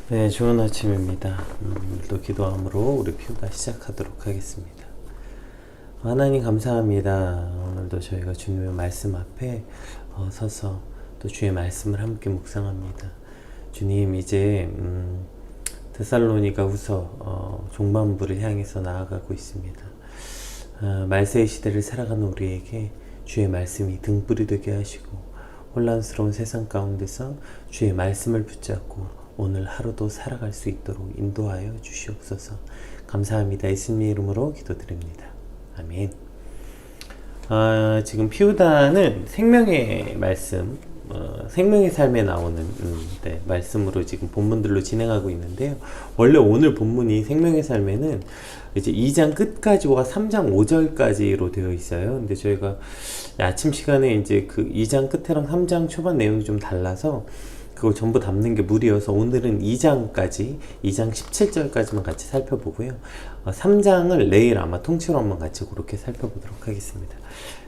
네, 좋은 아침입니다. 오늘도 기도함으로 우리 피우다 시작하도록 하겠습니다. 하나님 감사합니다. 오늘도 저희가 주님의 말씀 앞에 서서 또 주의 말씀을 함께 묵상합니다. 주님, 이제 데살로니가 후서 종반부를 향해서 나아가고 있습니다. 말세의 시대를 살아가는 우리에게 주의 말씀이 등불이 되게 하시고 혼란스러운 세상 가운데서 주의 말씀을 붙잡고 오늘 하루도 살아갈 수 있도록 인도하여 주시옵소서. 감사합니다. 예수님의 이름으로 기도드립니다. 아멘. 지금 피우다는 생명의 말씀, 생명의 삶에 나오는 말씀으로 지금 본문들로 진행하고 있는데요. 원래 오늘 본문이 생명의 삶에는 이제 2장 끝까지와 3장 5절까지로 되어 있어요. 근데 저희가 아침 시간에 이제 그 2장 끝에랑 3장 초반 내용이 좀 달라서 그걸 전부 담는 게 무리여서 오늘은 2장까지, 2장 17절까지만 같이 살펴보고요. 3장을 내일 아마 통째로 한번 같이 그렇게 살펴보도록 하겠습니다.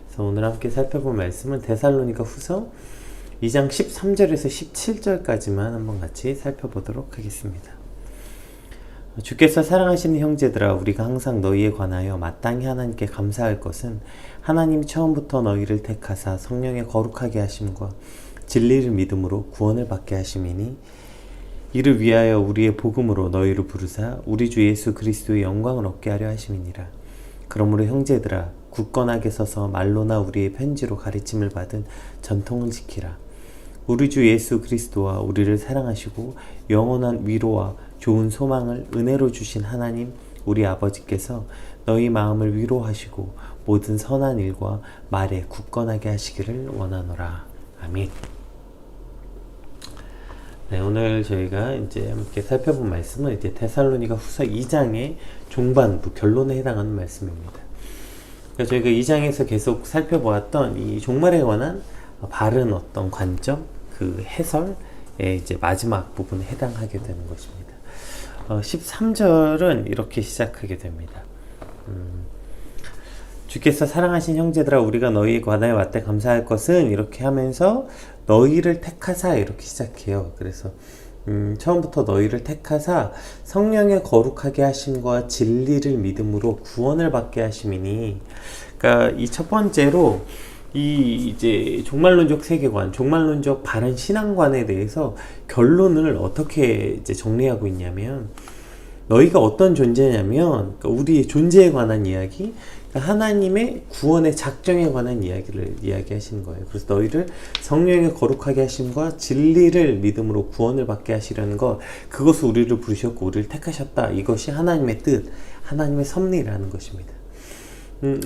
그래서 오늘 함께 살펴볼 말씀은 데살로니가 후서 2장 13절에서 17절까지만 한번 같이 살펴보도록 하겠습니다. 주께서 사랑하시는 형제들아, 우리가 항상 너희에 관하여 마땅히 하나님께 감사할 것은 하나님이 처음부터 너희를 택하사 성령의 거룩하게 하심과 진리를 믿음으로 구원을 받게 하심이니, 이를 위하여 우리의 복음으로 너희를 부르사 우리 주 예수 그리스도의 영광을 얻게 하려 하심이니라. 그러므로 형제들아, 굳건하게 서서 말로나 우리의 편지로 가르침을 받은 전통을 지키라. 우리 주 예수 그리스도와 우리를 사랑하시고 영원한 위로와 좋은 소망을 은혜로 주신 하나님 우리 아버지께서 너희 마음을 위로하시고 모든 선한 일과 말에 굳건하게 하시기를 원하노라. 아멘. 네, 오늘 저희가 이제 함께 살펴본 말씀은 이제 데살로니가 후서 2장의 종반부 결론에 해당하는 말씀입니다. 그러니까 저희가 2장에서 계속 살펴보았던 이 종말에 관한 바른 어떤 관점, 그 해설의 이제 마지막 부분에 해당하게 되는 것입니다. 13절은 이렇게 시작하게 됩니다. 주께서 사랑하신 형제들아, 우리가 너희에 관하여 왔대 감사할 것은, 이렇게 하면서 너희를 택하사 이렇게 시작해요. 그래서 처음부터 너희를 택하사 성령의 거룩하게 하심과 진리를 믿음으로 구원을 받게 하심이니, 그러니까 이 첫 번째로 이 이제 종말론적 세계관, 종말론적 바른 신앙관에 대해서 결론을 어떻게 이제 정리하고 있냐면, 너희가 어떤 존재냐면, 그러니까 우리의 존재에 관한 이야기, 그러니까 하나님의 구원의 작정에 관한 이야기를 이야기하시는 거예요. 그래서 너희를 성령의 거룩하게 하심과 진리를 믿음으로 구원을 받게 하시려는 것, 그것을 우리를 부르셨고 우리를 택하셨다. 이것이 하나님의 뜻, 하나님의 섭리라는 것입니다.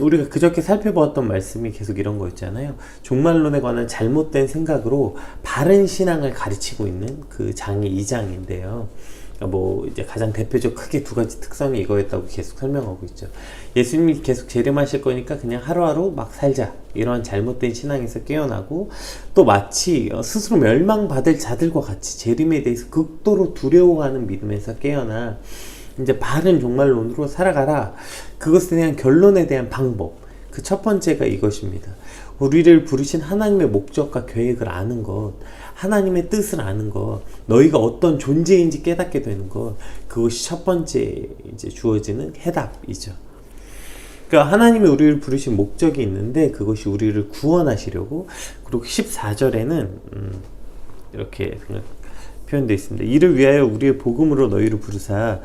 우리가 그저께 살펴보았던 말씀이 계속 이런 거였잖아요. 종말론에 관한 잘못된 생각으로 바른 신앙을 가르치고 있는 그 장이 2장인데요. 뭐 이제 가장 대표적 크게 두 가지 특성이 이거였다고 계속 설명하고 있죠. 예수님이 계속 재림하실 거니까 그냥 하루하루 막 살자, 이러한 잘못된 신앙에서 깨어나고, 또 마치 스스로 멸망받을 자들과 같이 재림에 대해서 극도로 두려워하는 믿음에서 깨어나 이제 바른 종말론으로 살아가라. 그것에 대한 결론에 대한 방법, 그 첫 번째가 이것입니다. 우리를 부르신 하나님의 목적과 계획을 아는 것, 하나님의 뜻을 아는 것, 너희가 어떤 존재인지 깨닫게 되는 것, 그것이 첫 번째 이제 주어지는 해답이죠. 그러니까 하나님이 우리를 부르신 목적이 있는데, 그것이 우리를 구원하시려고. 그리고 14절에는 이렇게 표현되어 있습니다. 이를 위하여 우리의 복음으로 너희를 부르사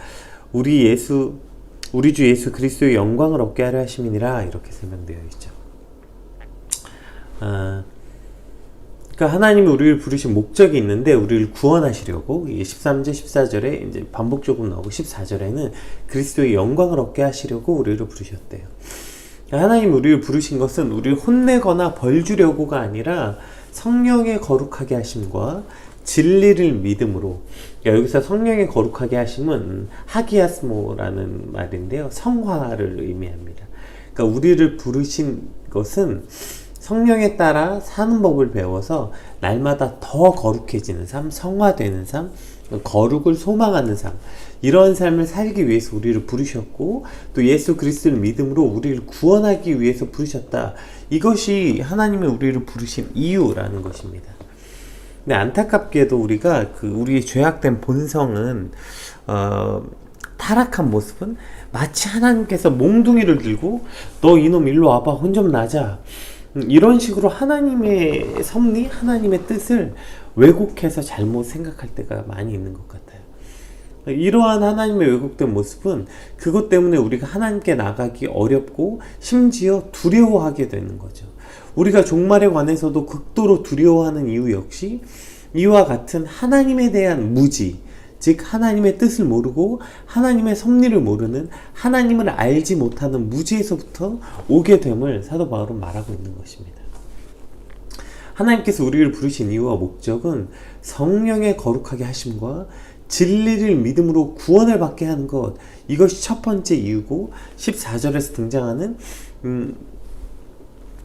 우리 주 예수 그리스도의 영광을 얻게 하려 하심이니라. 이렇게 설명되어 있죠. 그러니까 하나님이 우리를 부르신 목적이 있는데, 우리를 구원하시려고, 이게 13절, 14절에 이제 반복적으로 나오고 14절에는 그리스도의 영광을 얻게 하시려고 우리를 부르셨대요. 그러니까 하나님이 우리를 부르신 것은 우리를 혼내거나 벌 주려고가 아니라 성령의 거룩하게 하심과 진리를 믿음으로. 그러니까 여기서 성령의 거룩하게 하심은 하기아스모라는 말인데요, 성화를 의미합니다. 그러니까 우리를 부르신 것은 성령에 따라 사는 법을 배워서 날마다 더 거룩해지는 삶, 성화되는 삶, 거룩을 소망하는 삶, 이런 삶을 살기 위해서 우리를 부르셨고, 또 예수 그리스도를 믿음으로 우리를 구원하기 위해서 부르셨다. 이것이 하나님의 우리를 부르신 이유라는 것입니다. 근데 안타깝게도 우리가 우리의 죄악된 본성은 타락한 모습은 마치 하나님께서 몽둥이를 들고 너 이놈 일로 와봐 혼 좀 나자, 이런 식으로 하나님의 섭리, 하나님의 뜻을 왜곡해서 잘못 생각할 때가 많이 있는 것 같아요. 이러한 하나님의 왜곡된 모습은 그것 때문에 우리가 하나님께 나가기 어렵고 심지어 두려워하게 되는 거죠. 우리가 종말에 관해서도 극도로 두려워하는 이유 역시 이와 같은 하나님에 대한 무지, 즉 하나님의 뜻을 모르고 하나님의 섭리를 모르는, 하나님을 알지 못하는 무지에서부터 오게 됨을 사도 바울은 말하고 있는 것입니다. 하나님께서 우리를 부르신 이유와 목적은 성령의 거룩하게 하심과 진리를 믿음으로 구원을 받게 하는 것, 이것이 첫 번째 이유고, 14절에서 등장하는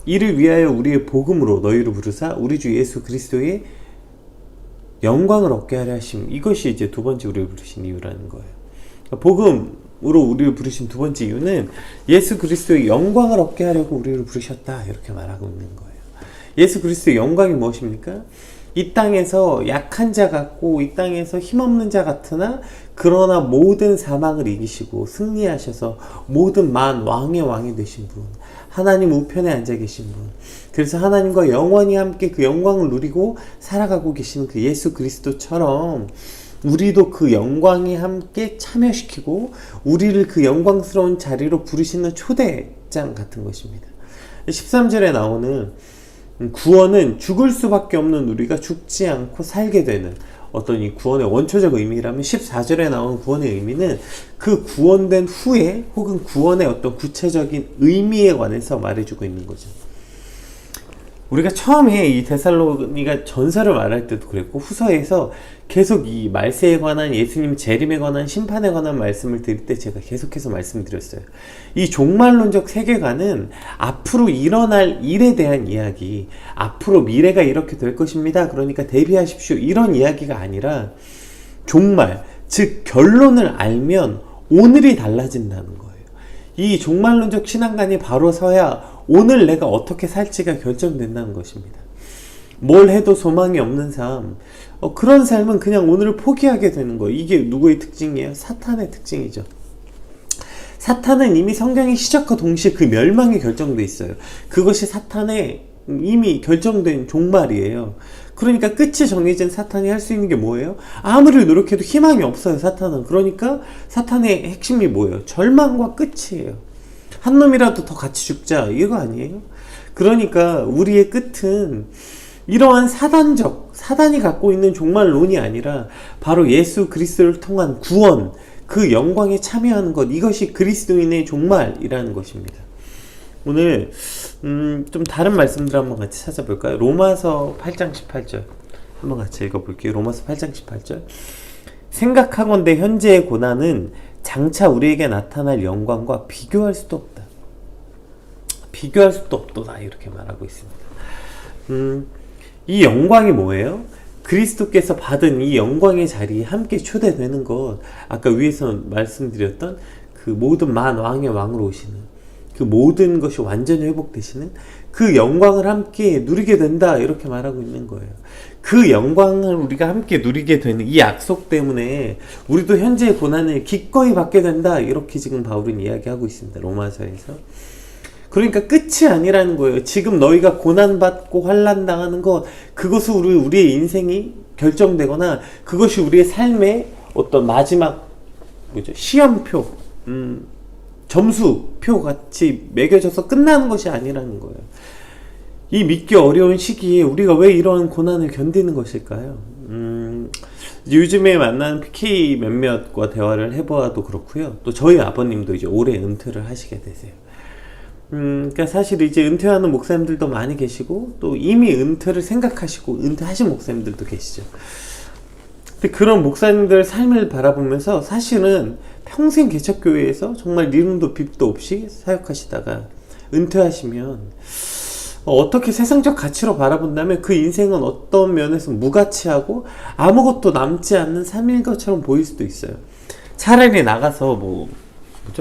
이를 위하여 우리의 복음으로 너희를 부르사 우리 주 예수 그리스도의 영광을 얻게 하려 하심, 이것이 이제 두 번째 우리를 부르신 이유라는 거예요. 복음으로 우리를 부르신 두 번째 이유는 예수 그리스도의 영광을 얻게 하려고 우리를 부르셨다, 이렇게 말하고 있는 거예요. 예수 그리스도의 영광이 무엇입니까? 이 땅에서 약한 자 같고 이 땅에서 힘없는 자 같으나 그러나 모든 사망을 이기시고 승리하셔서 모든 왕의 왕이 되신 분, 하나님 우편에 앉아 계신 분, 그래서 하나님과 영원히 함께 그 영광을 누리고 살아가고 계시는 그 예수 그리스도처럼 우리도 그 영광에 함께 참여시키고 우리를 그 영광스러운 자리로 부르시는 초대장 같은 것입니다. 13절에 나오는 구원은 죽을 수밖에 없는 우리가 죽지 않고 살게 되는 어떤 이 구원의 원초적 의미라면, 14절에 나오는 구원의 의미는 그 구원된 후에 혹은 구원의 어떤 구체적인 의미에 관해서 말해주고 있는 거죠. 우리가 처음에 이 데살로니가 전서를 말할 때도 그랬고 후서에서 계속 이 말세에 관한, 예수님 재림에 관한, 심판에 관한 말씀을 드릴 때 제가 계속해서 말씀드렸어요. 이 종말론적 세계관은 앞으로 일어날 일에 대한 이야기, 앞으로 미래가 이렇게 될 것입니다, 그러니까 대비하십시오, 이런 이야기가 아니라 종말, 즉 결론을 알면 오늘이 달라진다는 거예요. 이 종말론적 신앙관이 바로 서야 오늘 내가 어떻게 살지가 결정된다는 것입니다. 뭘 해도 소망이 없는 삶, 그런 삶은 그냥 오늘을 포기하게 되는 거예요. 이게 누구의 특징이에요? 사탄의 특징이죠. 사탄은 이미 성경의 시작과 동시에 그 멸망이 결정돼 있어요. 그것이 사탄의 이미 결정된 종말이에요. 그러니까 끝이 정해진 사탄이 할 수 있는 게 뭐예요? 아무리 노력해도 희망이 없어요, 사탄은. 그러니까 사탄의 핵심이 뭐예요? 절망과 끝이에요. 한 놈이라도 더 같이 죽자, 이거 아니에요? 그러니까 우리의 끝은 이러한 사단이 갖고 있는 종말론이 아니라 바로 예수 그리스도를 통한 구원, 그 영광에 참여하는 것, 이것이 그리스도인의 종말이라는 것입니다. 오늘 좀 다른 말씀들 한번 같이 찾아볼까요? 로마서 8장 18절 한번 같이 읽어볼게요. 로마서 8장 18절. 생각하건대 현재의 고난은 장차 우리에게 나타날 영광과 비교할 수도 없다. 비교할 수도 없도다, 이렇게 말하고 있습니다. 이 영광이 뭐예요? 그리스도께서 받은 이 영광의 자리에 함께 초대되는 것, 아까 위에서 말씀드렸던 그 모든 왕의 왕으로 오시는, 그 모든 것이 완전히 회복되시는 그 영광을 함께 누리게 된다, 이렇게 말하고 있는 거예요. 그 영광을 우리가 함께 누리게 되는 이 약속 때문에 우리도 현재의 고난을 기꺼이 받게 된다, 이렇게 지금 바울은 이야기하고 있습니다, 로마서에서. 그러니까 끝이 아니라는 거예요. 지금 너희가 고난받고 환난당하는 것, 그것은 우리의 인생이 결정되거나 그것이 우리의 삶의 어떤 마지막 시험표, 점수표 같이 매겨져서 끝나는 것이 아니라는 거예요. 이 믿기 어려운 시기에 우리가 왜 이런 고난을 견디는 것일까요? 요즘에 만난 PK 몇몇과 대화를 해보아도 그렇고요. 또 저희 아버님도 이제 올해 은퇴를 하시게 되세요. 그러니까 사실 이제 은퇴하는 목사님들도 많이 계시고 또 이미 은퇴를 생각하시고 은퇴하신 목사님들도 계시죠. 근데 그런 목사님들 삶을 바라보면서 사실은 평생 개척교회에서 정말 이름도 빚도 없이 사역하시다가 은퇴하시면 어떻게 세상적 가치로 바라본다면 그 인생은 어떤 면에서 무가치하고 아무것도 남지 않는 삶인 것처럼 보일 수도 있어요. 차라리 나가서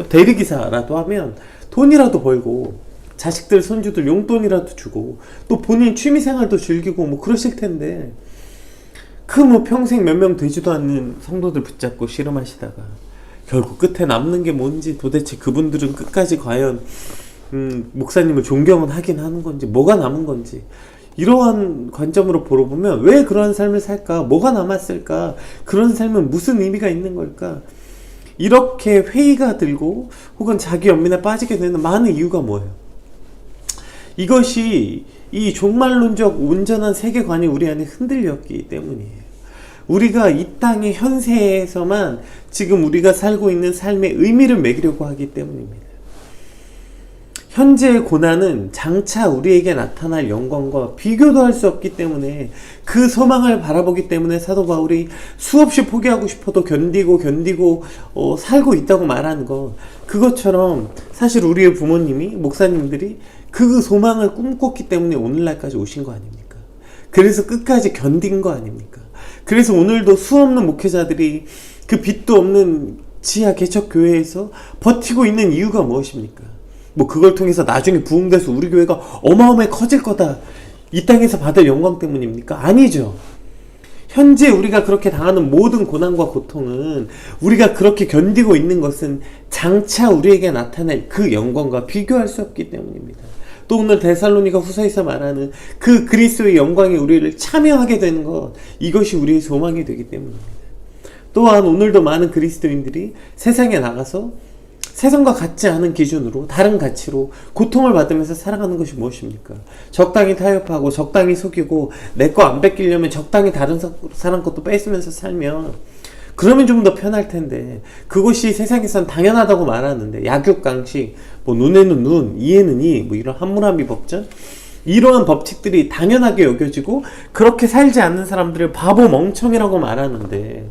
대리기사라도 하면 돈이라도 벌고 자식들 손주들 용돈이라도 주고 또 본인 취미생활도 즐기고 그러실 텐데, 그 뭐 평생 몇 명 되지도 않는 성도들 붙잡고 씨름하시다가 결국 끝에 남는 게 뭔지, 도대체 그분들은 끝까지 과연 목사님을 존경은 하긴 하는 건지, 뭐가 남은 건지, 이러한 관점으로 보러보면 왜 그런 삶을 살까? 뭐가 남았을까? 그런 삶은 무슨 의미가 있는 걸까? 이렇게 회의가 들고 혹은 자기 연민에 빠지게 되는 많은 이유가 뭐예요? 이것이 이 종말론적 온전한 세계관이 우리 안에 흔들렸기 때문이에요. 우리가 이 땅의 현세에서만 지금 우리가 살고 있는 삶의 의미를 매기려고 하기 때문입니다. 현재의 고난은 장차 우리에게 나타날 영광과 비교도 할 수 없기 때문에, 그 소망을 바라보기 때문에 사도 바울이 수없이 포기하고 싶어도 견디고 살고 있다고 말하는 것, 그것처럼 사실 우리의 부모님이, 목사님들이 그 소망을 꿈꿨기 때문에 오늘날까지 오신 거 아닙니까? 그래서 끝까지 견딘 거 아닙니까? 그래서 오늘도 수없는 목회자들이 그 빛도 없는 지하 개척교회에서 버티고 있는 이유가 무엇입니까? 뭐 그걸 통해서 나중에 부흥돼서 우리 교회가 어마어마하게 커질 거다, 이 땅에서 받을 영광 때문입니까? 아니죠. 현재 우리가 그렇게 당하는 모든 고난과 고통은, 우리가 그렇게 견디고 있는 것은 장차 우리에게 나타날 그 영광과 비교할 수 없기 때문입니다. 또 오늘 데살로니가 후서에서 말하는 그 그리스도의 영광에 우리를 참여하게 되는 것, 이것이 우리의 소망이 되기 때문입니다. 또한 오늘도 많은 그리스도인들이 세상에 나가서 세상과 같지 않은 기준으로, 다른 가치로 고통을 받으면서 살아가는 것이 무엇입니까? 적당히 타협하고 적당히 속이고 내 거 안 뺏기려면 적당히 다른 사람 것도 뺏으면서 살면, 그러면 좀 더 편할 텐데, 그것이 세상에선 당연하다고 말하는데, 약육강식, 뭐 눈에는 눈, 이에는 이, 뭐 이런 함무라비 법전, 이러한 법칙들이 당연하게 여겨지고 그렇게 살지 않는 사람들을 바보 멍청이라고 말하는데,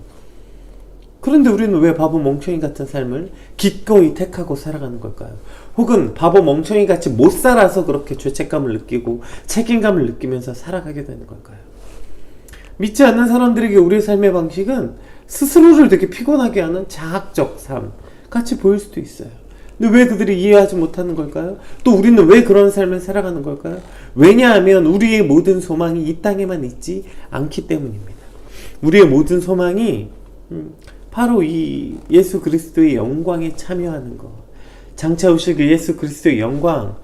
그런데 우리는 왜 바보 멍청이 같은 삶을 기꺼이 택하고 살아가는 걸까요? 혹은 바보 멍청이 같이 못 살아서 그렇게 죄책감을 느끼고 책임감을 느끼면서 살아가게 되는 걸까요? 믿지 않는 사람들에게 우리의 삶의 방식은 스스로를 되게 피곤하게 하는 자학적 삶 같이 보일 수도 있어요. 근데 왜 그들이 이해하지 못하는 걸까요? 또 우리는 왜 그런 삶을 살아가는 걸까요? 왜냐하면 우리의 모든 소망이 이 땅에만 있지 않기 때문입니다. 우리의 모든 소망이 바로 이 예수 그리스도의 영광에 참여하는 것, 장차 오실 그 예수 그리스도의 영광,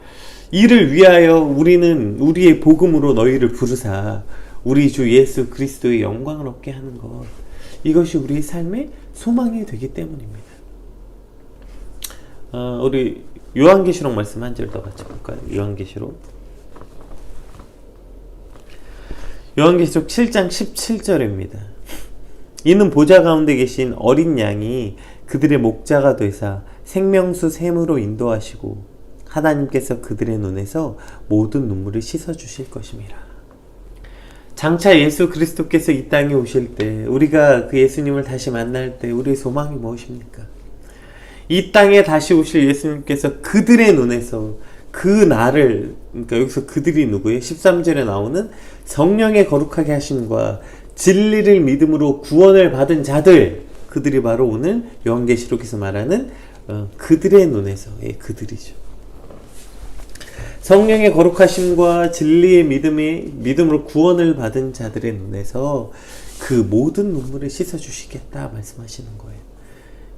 이를 위하여 우리는 우리의 복음으로 너희를 부르사 우리 주 예수 그리스도의 영광을 얻게 하는 것, 이것이 우리의 삶의 소망이 되기 때문입니다. 우리 요한계시록 말씀 한 절 더 같이 볼까요? 요한계시록 7장 17절입니다. 이는 보좌 가운데 계신 어린 양이 그들의 목자가 되사 생명수 샘으로 인도하시고 하나님께서 그들의 눈에서 모든 눈물을 씻어주실 것임이라. 장차 예수 그리스도께서 이 땅에 오실 때, 우리가 그 예수님을 다시 만날 때 우리의 소망이 무엇입니까? 이 땅에 다시 오실 예수님께서 그들의 눈에서 그 나를, 그러니까 여기서 그들이 누구예요? 13절에 나오는 성령의 거룩하게 하심과 진리를 믿음으로 구원을 받은 자들, 그들이 바로 오늘 요한계시록에서 말하는 그들의 눈에서, 그들이죠. 성령의 거룩하심과 진리의 믿음으로 구원을 받은 자들의 눈에서 그 모든 눈물을 씻어주시겠다 말씀하시는 거예요.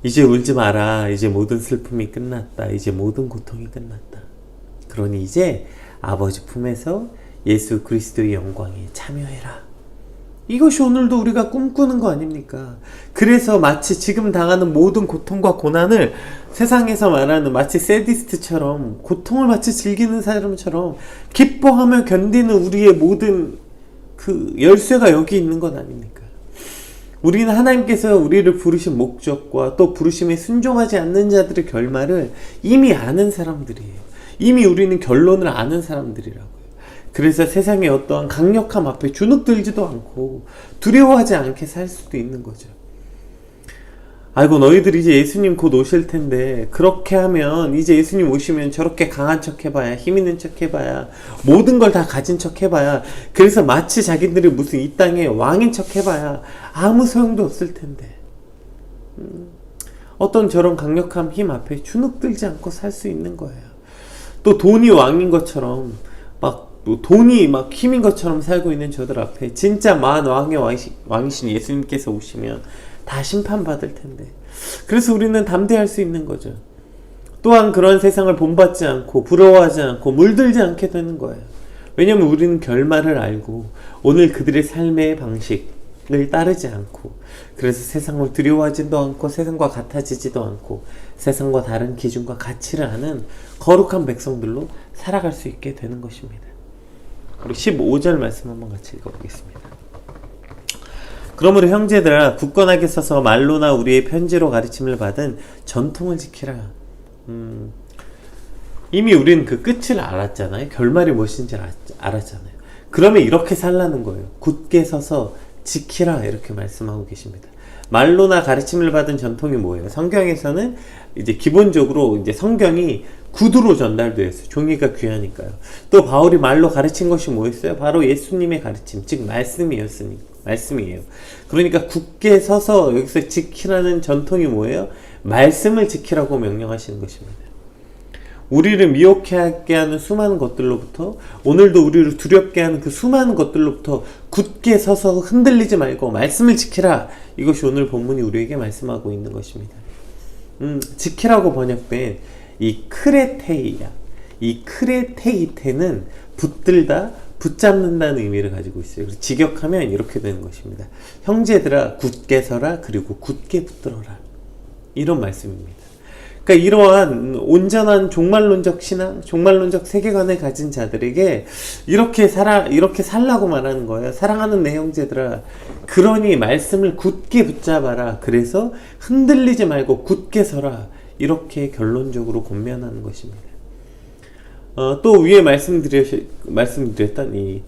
이제 울지 마라. 이제 모든 슬픔이 끝났다. 이제 모든 고통이 끝났다. 그러니 이제 아버지 품에서 예수 그리스도의 영광에 참여해라. 이것이 오늘도 우리가 꿈꾸는 거 아닙니까? 그래서 마치 지금 당하는 모든 고통과 고난을 세상에서 말하는 마치 세디스트처럼, 고통을 마치 즐기는 사람처럼 기뻐하며 견디는 우리의 모든 그 열쇠가 여기 있는 것 아닙니까? 우리는 하나님께서 우리를 부르신 목적과 또 부르심에 순종하지 않는 자들의 결말을 이미 아는 사람들이에요. 이미 우리는 결론을 아는 사람들이라고요. 그래서 세상의 어떠한 강력함 앞에 주눅들지도 않고 두려워하지 않게 살 수도 있는 거죠. 아이고, 너희들이 이제 예수님 곧 오실 텐데, 그렇게 하면, 이제 예수님 오시면 저렇게 강한 척 해봐야, 힘 있는 척 해봐야, 모든 걸 다 가진 척 해봐야, 그래서 마치 자기들이 무슨 이 땅의 왕인 척 해봐야 아무 소용도 없을 텐데, 어떤 저런 강력한 힘 앞에 주눅들지 않고 살 수 있는 거예요. 또 돈이 왕인 것처럼 막 뭐 돈이 막 힘인 것처럼 살고 있는 저들 앞에 진짜 만왕의 왕이신 예수님께서 오시면 다 심판받을 텐데, 그래서 우리는 담대할 수 있는 거죠. 또한 그런 세상을 본받지 않고 부러워하지 않고 물들지 않게 되는 거예요. 왜냐면 우리는 결말을 알고 오늘 그들의 삶의 방식을 따르지 않고, 그래서 세상을 두려워하지도 않고 세상과 같아지지도 않고 세상과 다른 기준과 가치를 아는 거룩한 백성들로 살아갈 수 있게 되는 것입니다. 우리 15절 말씀 한번 같이 읽어보겠습니다. 그러므로 형제들아, 굳건하게 서서 말로나 우리의 편지로 가르침을 받은 전통을 지키라. 이미 우리는 그 끝을 알았잖아요. 결말이 무엇인지 알았잖아요. 그러면 이렇게 살라는 거예요. 굳게 서서 지키라, 이렇게 말씀하고 계십니다. 말로나 가르침을 받은 전통이 뭐예요? 성경에서는 이제 기본적으로 이제 성경이 구두로 전달되어 있어요. 종이가 귀하니까요. 또 바울이 말로 가르친 것이 뭐였어요? 바로 예수님의 가르침, 즉 말씀이에요. 그러니까 굳게 서서 여기서 지키라는 전통이 뭐예요? 말씀을 지키라고 명령하시는 것입니다. 우리를 미혹하게 하는 수많은 것들로부터, 오늘도 우리를 두렵게 하는 그 수많은 것들로부터 굳게 서서 흔들리지 말고 말씀을 지키라. 이것이 오늘 본문이 우리에게 말씀하고 있는 것입니다. 지키라고 번역된 이 크레테이야, 이 크레테이테는 붙들다, 붙잡는다는 의미를 가지고 있어요. 그래서 직역하면 이렇게 되는 것입니다. 형제들아, 굳게 서라, 그리고 굳게 붙들어라. 이런 말씀입니다. 그러니까 이러한 온전한 종말론적 신앙, 종말론적 세계관을 가진 자들에게 이렇게 살라고 말하는 거예요. 사랑하는 내 형제들아, 그러니 말씀을 굳게 붙잡아라. 그래서 흔들리지 말고 굳게 서라. 이렇게 결론적으로 권면하는 것입니다. 또 위에 말씀드렸던 이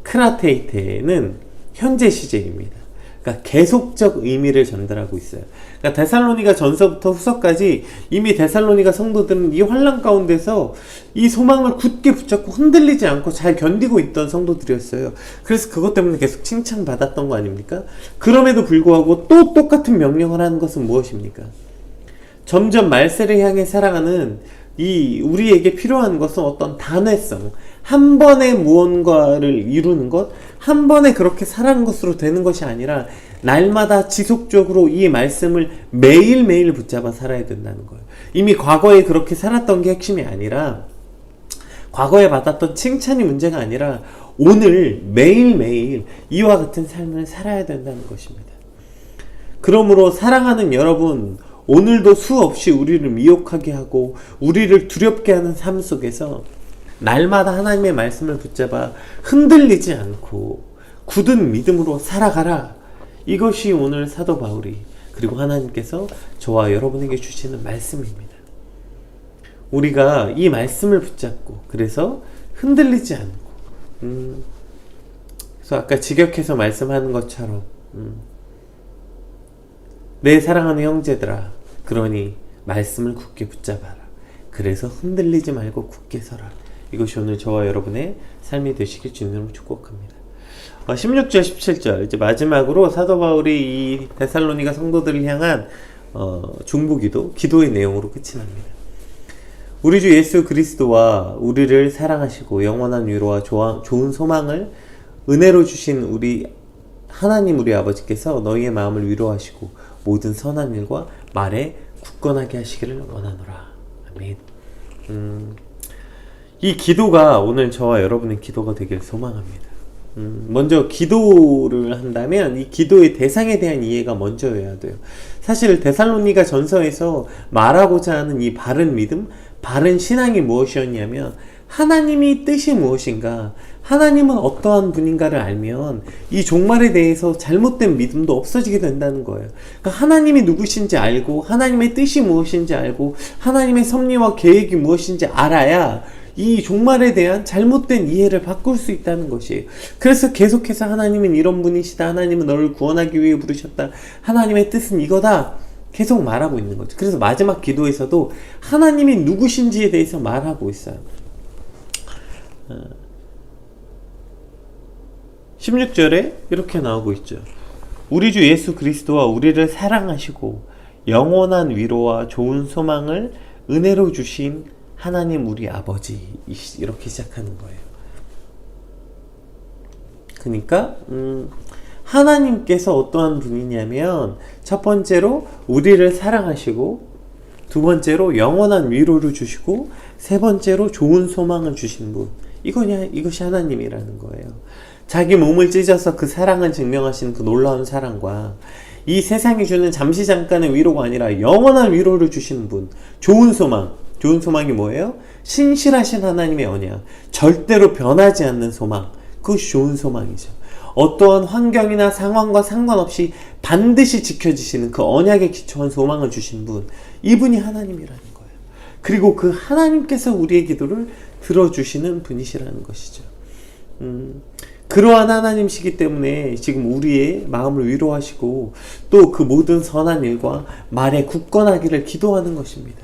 크라테이테는 현재 시제입니다. 그러니까 계속적 의미를 전달하고 있어요. 그러니까 데살로니가 전서부터 후서까지 이미 데살로니가 성도들은 이 환난 가운데서 이 소망을 굳게 붙잡고 흔들리지 않고 잘 견디고 있던 성도들이었어요. 그래서 그것 때문에 계속 칭찬받았던 거 아닙니까? 그럼에도 불구하고 또 똑같은 명령을 하는 것은 무엇입니까? 점점 말세를 향해 살아가는 이 우리에게 필요한 것은 어떤 단회성, 한 번에 무언가를 이루는 것, 한 번에 그렇게 살아가는 것으로 되는 것이 아니라 날마다 지속적으로 이 말씀을 매일매일 붙잡아 살아야 된다는 거예요. 이미 과거에 그렇게 살았던 게 핵심이 아니라, 과거에 받았던 칭찬이 문제가 아니라 오늘 매일매일 이와 같은 삶을 살아야 된다는 것입니다. 그러므로 사랑하는 여러분, 오늘도 수없이 우리를 미혹하게 하고 우리를 두렵게 하는 삶 속에서 날마다 하나님의 말씀을 붙잡아 흔들리지 않고 굳은 믿음으로 살아가라. 이것이 오늘 사도 바울이, 그리고 하나님께서 저와 여러분에게 주시는 말씀입니다. 우리가 이 말씀을 붙잡고 그래서 흔들리지 않고, 그래서 아까 직역해서 말씀하는 것처럼 내 사랑하는 형제들아, 그러니 말씀을 굳게 붙잡아라. 그래서 흔들리지 말고 굳게 서라. 이것이 오늘 저와 여러분의 삶이 되시길 주님으로 축복합니다. 16절 17절 이제 마지막으로 사도 바울이 이 데살로니가 성도들을 향한 중보기도, 기도의 내용으로 끝이 납니다. 우리 주 예수 그리스도와 우리를 사랑하시고 영원한 위로와 좋은 소망을 은혜로 주신 우리 하나님 우리 아버지께서 너희의 마음을 위로하시고 모든 선한 일과 말에 굳건하게 하시기를 원하노라. 아멘. 이 기도가 오늘 저와 여러분의 기도가 되길 소망합니다. 먼저 기도를 한다면 이 기도의 대상에 대한 이해가 먼저여야 돼요. 사실 데살로니가 전서에서 말하고자 하는 이 바른 믿음, 바른 신앙이 무엇이었냐면 하나님이 뜻이 무엇인가, 하나님은 어떠한 분인가를 알면 이 종말에 대해서 잘못된 믿음도 없어지게 된다는 거예요. 그러니까 하나님이 누구신지 알고 하나님의 뜻이 무엇인지 알고 하나님의 섭리와 계획이 무엇인지 알아야 이 종말에 대한 잘못된 이해를 바꿀 수 있다는 것이에요. 그래서 계속해서 하나님은 이런 분이시다, 하나님은 너를 구원하기 위해 부르셨다, 하나님의 뜻은 이거다, 계속 말하고 있는 거죠. 그래서 마지막 기도에서도 하나님이 누구신지에 대해서 말하고 있어요. 16절에 이렇게 나오고 있죠. 우리 주 예수 그리스도와 우리를 사랑하시고 영원한 위로와 좋은 소망을 은혜로 주신 하나님 우리 아버지, 이렇게 시작하는 거예요. 그러니까 하나님께서 어떠한 분이냐면 첫 번째로 우리를 사랑하시고, 두 번째로 영원한 위로를 주시고, 세 번째로 좋은 소망을 주신 분, 이것이 하나님이라는 거예요. 자기 몸을 찢어서 그 사랑을 증명하시는 그 놀라운 사랑과 이 세상이 주는 잠시 잠깐의 위로가 아니라 영원한 위로를 주시는 분, 좋은 소망. 좋은 소망이 뭐예요? 신실하신 하나님의 언약, 절대로 변하지 않는 소망, 그것이 좋은 소망이죠. 어떠한 환경이나 상황과 상관없이 반드시 지켜지시는 그 언약에 기초한 소망을 주신 분, 이분이 하나님이라는 거예요. 그리고 그 하나님께서 우리의 기도를 들어주시는 분이시라는 것이죠. 그러한 하나님이시기 때문에 지금 우리의 마음을 위로하시고 또 그 모든 선한 일과 말에 굳건하기를 기도하는 것입니다.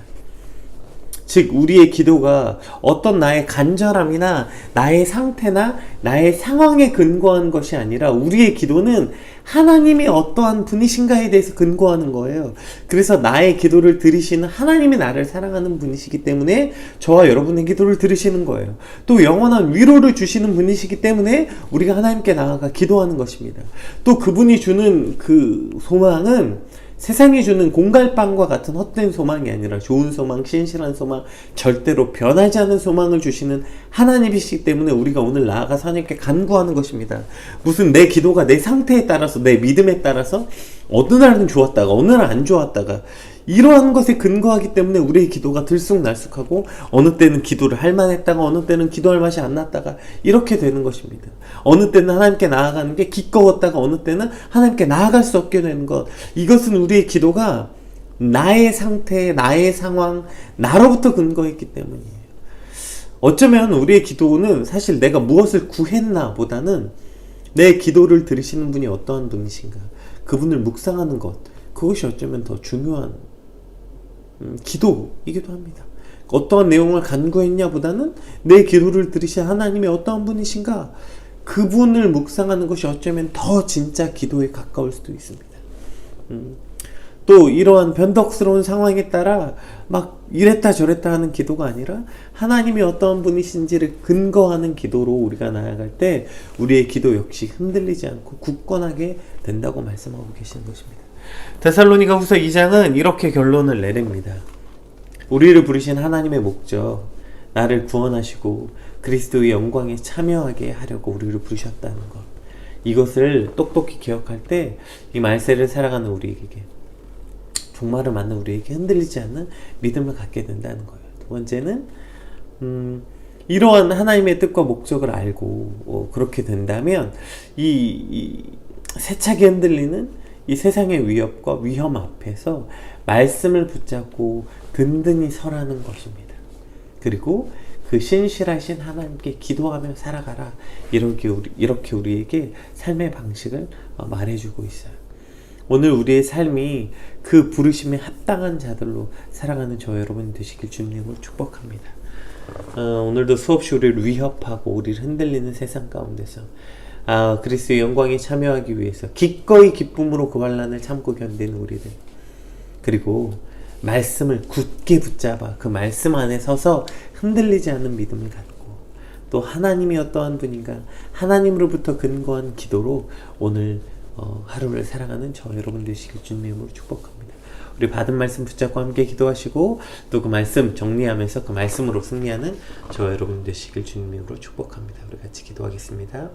즉 우리의 기도가 어떤 나의 간절함이나 나의 상태나 나의 상황에 근거한 것이 아니라 우리의 기도는 하나님이 어떠한 분이신가에 대해서 근거하는 거예요. 그래서 나의 기도를 들으시는 하나님이 나를 사랑하는 분이시기 때문에 저와 여러분의 기도를 들으시는 거예요. 또 영원한 위로를 주시는 분이시기 때문에 우리가 하나님께 나아가 기도하는 것입니다. 또 그분이 주는 그 소망은 세상이 주는 공갈빵과 같은 헛된 소망이 아니라 좋은 소망, 신실한 소망, 절대로 변하지 않는 소망을 주시는 하나님이시기 때문에 우리가 오늘 나아가서 하나님께 간구하는 것입니다. 무슨 내 기도가 내 상태에 따라서, 내 믿음에 따라서 어느 날은 좋았다가 어느 날은 안 좋았다가 이러한 것에 근거하기 때문에 우리의 기도가 들쑥날쑥하고 어느 때는 기도를 할 만했다가 어느 때는 기도할 맛이 안 났다가 이렇게 되는 것입니다. 어느 때는 하나님께 나아가는 게 기꺼웠다가 어느 때는 하나님께 나아갈 수 없게 되는 것, 이것은 우리의 기도가 나의 상태, 나의 상황, 나로부터 근거했기 때문이에요. 어쩌면 우리의 기도는 사실 내가 무엇을 구했나 보다는 내 기도를 들으시는 분이 어떠한 분이신가, 그분을 묵상하는 것, 그것이 어쩌면 더 중요한 기도이기도 합니다. 어떠한 내용을 간구했냐 보다는 내 기도를 들으신 하나님이 어떠한 분이신가, 그분을 묵상하는 것이 어쩌면 더 진짜 기도에 가까울 수도 있습니다. 또 이러한 변덕스러운 상황에 따라 막 이랬다 저랬다 하는 기도가 아니라 하나님이 어떠한 분이신지를 근거하는 기도로 우리가 나아갈 때 우리의 기도 역시 흔들리지 않고 굳건하게 된다고 말씀하고 계시는 것입니다. 데살로니가 후서 2장은 이렇게 결론을 내립니다. 우리를 부르신 하나님의 목적, 나를 구원하시고 그리스도의 영광에 참여하게 하려고 우리를 부르셨다는 것, 이것을 똑똑히 기억할 때 이 말세를 살아가는 우리에게, 종말을 맞는 우리에게 흔들리지 않는 믿음을 갖게 된다는 거예요. 두 번째는 이러한 하나님의 뜻과 목적을 알고 그렇게 된다면 이 세차게 흔들리는 이 세상의 위협과 위험 앞에서 말씀을 붙잡고 든든히 서라는 것입니다. 그리고 그 신실하신 하나님께 기도하며 살아가라, 이렇게 우리에게 삶의 방식을 말해주고 있어요. 오늘 우리의 삶이 그 부르심에 합당한 자들로 살아가는 저 여러분 되시길 주님으로 축복합니다. 오늘도 수없이 우리를 위협하고 우리를 흔들리는 세상 가운데서 그리스도의 영광에 참여하기 위해서 기꺼이 기쁨으로 그 환난을 참고 견디는 우리들, 그리고 말씀을 굳게 붙잡아 그 말씀 안에 서서 흔들리지 않는 믿음을 갖고 또 하나님이 어떠한 분인가, 하나님으로부터 근거한 기도로 오늘 하루를 살아가는 저 여러분 되시길 주님으로 축복합니다. 우리 받은 말씀 붙잡고 함께 기도하시고 또 그 말씀 정리하면서 그 말씀으로 승리하는 저 여러분 되시길 주님으로 축복합니다. 우리 같이 기도하겠습니다.